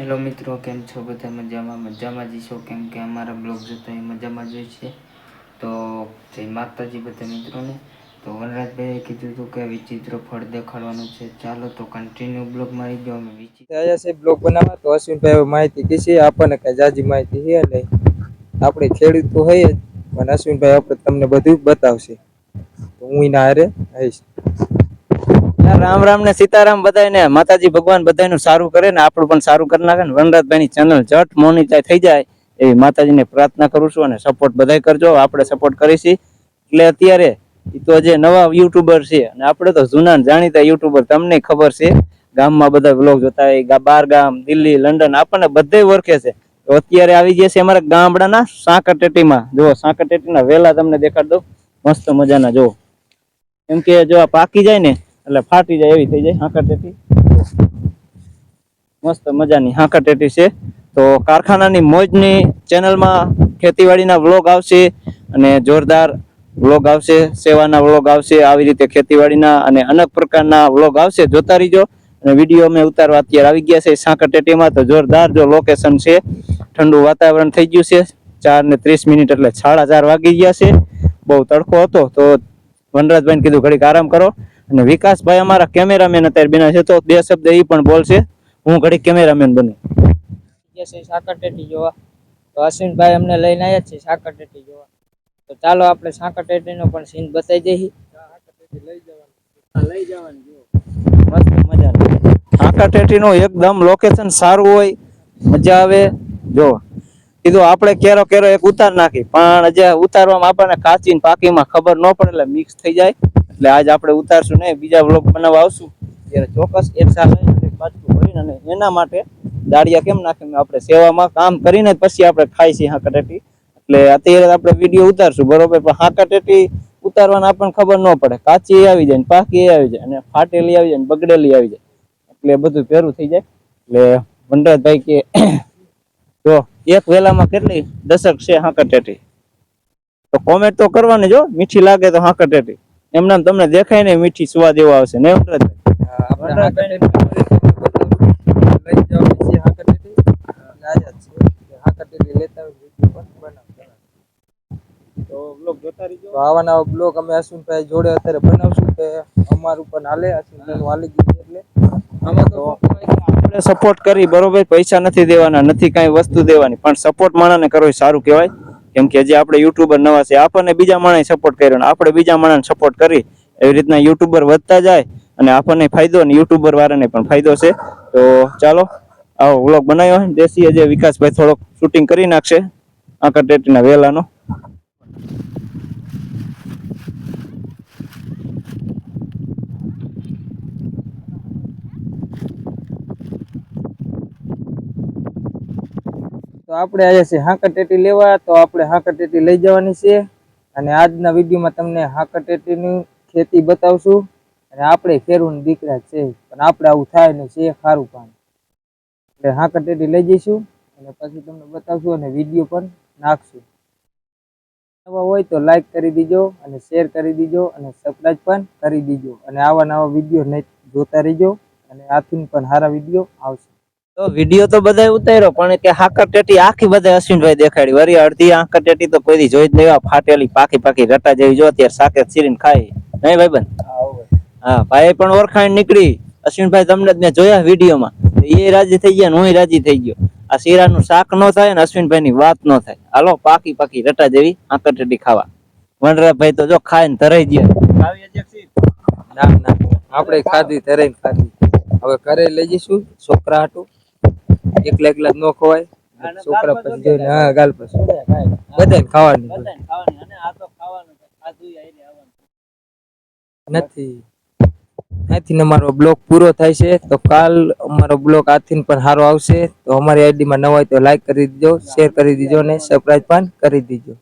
Hello મિત્રો, કેમ છો? બધા મજામાં જ છો? કેમ કે અમારા બ્લોગ જોતા એ મજામાં જ હોય છે. તો જય માતાજી બધા મિત્રોને. તો વનરાજભાઈએ કીધું હતું કે વિચિત્ર ફળ દેખાડવાનું છે. ચાલો તો કન્ટિન્યુ બ્લોગમાં આવી ગયો. અમે આયા છે બ્લોગ બનાવવા. તો અશ્વિનભાઈ માહિતી કીધી, આપણને કઈ જાજી માહિતી છે નહીં. આપણે ખેડૂત તો હોય જ, પણ અશ્વિનભાઈ આપણે તમને બધું બતાવશે. તો હું એના હારે આવીશ. રામ રામ ને સીતારામ બધાને. માતાજી ભગવાન બધાનું સારું કરે ને આપણું પણ સારું કરી નાખે ને વનરાજભાઈ ની ચેનલ જટ મોનિટાઈઝ થઈ જાય એવી માતાજીને પ્રાર્થના કરું છું. અને સપોર્ટ બધાય કરજો, આપણે સપોર્ટ કરીશી. એટલે અત્યારે તો જે નવા યુટ્યુબર છે અને આપણે તો જૂના જાણીતા યુટ્યુબર, તમને ખબર છે ગામમાં બધા વ્લોગ જોતા હોય, બાર ગામ, દિલ્હી, લંડન, આપણને બધે ઓળખે છે. તો અત્યારે આવી ગયા છે અમારા ગામડાના સાંકરટેટીમાં. જો સાંકરટેટીના વેલા તમને દેખાડ દઉં, મસ્ત મજાના. જો એમ કે જો આ પાકી જાય ને એટલે ફાટી જાય એવી થઈ જાય હાંકરટેટી. મસ્ત મજાની હાંકરટેટી છે. તો કારખાનાની મોજની ચેનલમાં ખેતીવાડીના વ્લોગ આવશે અને જોરદાર વ્લોગ આવશે, સેવાના વ્લોગ આવશે, આવી રીતે ખેતીવાડીના અને અનેક પ્રકારના વ્લોગ આવશે. જોતા રહીજો. અને વિડીયો અમે ઉતારવા અત્યારે આવી ગયા છે સાંકરટેટીમાં. તો જોરદાર જો લોકેશન છે, ઠંડુ વાતાવરણ થઈ ગયું છે. 4:30 એટલે 4:30 વાગી ગયા છે. બહુ તડકો હતો તો વનરાજભાઈને કીધું ઘડીક આરામ કરો. અને વિકાસભાઈ અમારા કેમેરામેન અત્યારે બન્યા છે, તો બે શબ્દ એ પણ બોલશે. હું ઘડીક કેમેરામેન બનું. સાંકરટેટી જોવા તો અશ્વિનભાઈ અમને લઈને આવ્યા છે સાંકરટેટી જોવા. તો ચાલો આપણે સાંકરટેટીનો પણ સીન બતાવી દઈએ. લઈ જવાની મસ્ત મજાનું હાંકરટેટીનું એકદમ લોકેશન સારું હોય, મજા આવે. જો કીધું આપણે કેરો કેરો એક ઉતાર નાખી, પણ જે ઉતારવામાં આપણને કાચી પાકીમાં ખબર ન પડે એટલે મિક્સ થઈ જાય. એટલે આજ આપણે ઉતારશું નહીં, બીજા વ્લોગ બનાવવા આવશું ત્યારે ચોક્કસ એક સાથે પાછું ભરીને. અને એના માટે દાળિયા કેમ નાખીને આપણે સેવામાં કામ કરીને પછી આપણે ખાઈ છીએ હાંકરટેટી. એટલે અત્યારે આપણે વિડીયો ઉતારશું બરોબર, પણ હાંકરટેટી ઉતારવાના આપણને ખબર ન પડે. કાચી આવી જાય, પાકી આવી જાય, અને ફાટેલી આવી જાય, બગડેલી આવી જાય, એટલે બધું ભેરું થઈ જાય. એટલે વનરાજભાઈ કે જો એક વેલામાં કેટલી દશક છે હાંકરટેટી. તો કોમેન્ટ તો કરવાની. જો મીઠી લાગે તો હાંકરટેટી, એમને તમને દેખાય ને મીઠી સ્વાદ એવો આવશે ને વનરાજભાઈ. આવા નવા બ્લોગ અમે અશ્વિનભાઈ જોડે અત્યારે બનાવશું. કે અમારું પણ હાલે, અશ્વિનભાઈ હાલી ગયું એટલે અમે તો આપણે સપોર્ટ કરી બરોબર. પૈસા નથી દેવાના, નથી કઈ વસ્તુ દેવાની, પણ સપોર્ટ માણસને કરવો એ સારું કહેવાય. કેમ કે જે આપણે યુટ્યુબર નવા છે, આપણને બીજા માણસે સપોર્ટ કર્યો ને આપણે બીજા માણસને સપોર્ટ કરી, એવી રીતના યુટ્યુબર વધતા જાય અને આપણને ફાયદો ને યુટ્યુબર વાળાને પણ ફાયદો છે. તો ચાલો આવો વ્લોગ બનાવ્યો. દેશી જે વિકાસભાઈ થોડોક શૂટિંગ કરી નાખશે હાંકરટેટીના વેલાનો. તો આપણે આવ્યા છે હાંકરટેટી લેવા. તો આપણે હાંકરટેટી લઈ જવાની છે. અને આજના વિડીયોમાં તમને હાંકરટેટીની ખેતી બતાવશું. અને આપણે ખેડૂત દીકરા છે, પણ આપણે આવું થાય ને છે ખારું પાણી. એટલે હાંકરટેટી લઈ જઈશું અને પછી તમને બતાવશું અને વિડીયો પણ નાખશું. નવા હોય તો લાઈક કરી દીજો અને શેર કરી દીજો અને સબસ્ક્રાઇબ પણ કરી દીજો. અને આવા નવા વિડીયો નહીં જોતા રહીજો, અને આથી પણ સારા વિડીયો આવશે. તો વિડીયો તો બધા ઉતાર્યો, પણ કે હાંકરટેટી આખી બધા અશ્વિનભાઈ દેખાડી. વરી અડધી હાંકરટેટી તો કોઈ જોઈ જ નહીં. ફાટેલી પાકી પાકી રટા જેવી. જો અત્યારે સાકેત ચીરીને ખાય નહીં ભાઈબંધ. હા, ભાઈ પણ ઓળખાણ નીકળી. અશ્વિનભાઈ તમને મેં જોયા વિડીયોમાં, એ રાજી થઈ ગયા ને હું રાજી થઈ ગયો. આ શીરાનું શાક નો થાય ને અશ્વિનભાઈ ની વાત નો થાય. હાલો પાકી પાકી રટા જેવી હાંકરટેટી ખાવા. વનરાજભાઈ તો જો ખાઈને ધરાઈ ગયા. ના ના, આપણે ખાધી ધરાઈને ખાધી. હવે ઘરે લઈ જઈશું છોકરા હાટું. એકલા એકલા ન ખવાય, છોકરા પછી જોઈને હા ગાલ પછી બધાને ખાવાની નથી. આથી અમારો બ્લોગ પૂરો થાય છે. તો કાલ અમારો બ્લોગ આથી પણ સારો આવશે. તો અમારી આઈડીમાં નવા હોય તો લાઈક કરી દીજો, શેર કરી દીજો અને સબસ્ક્રાઇબ પણ કરી દીજો.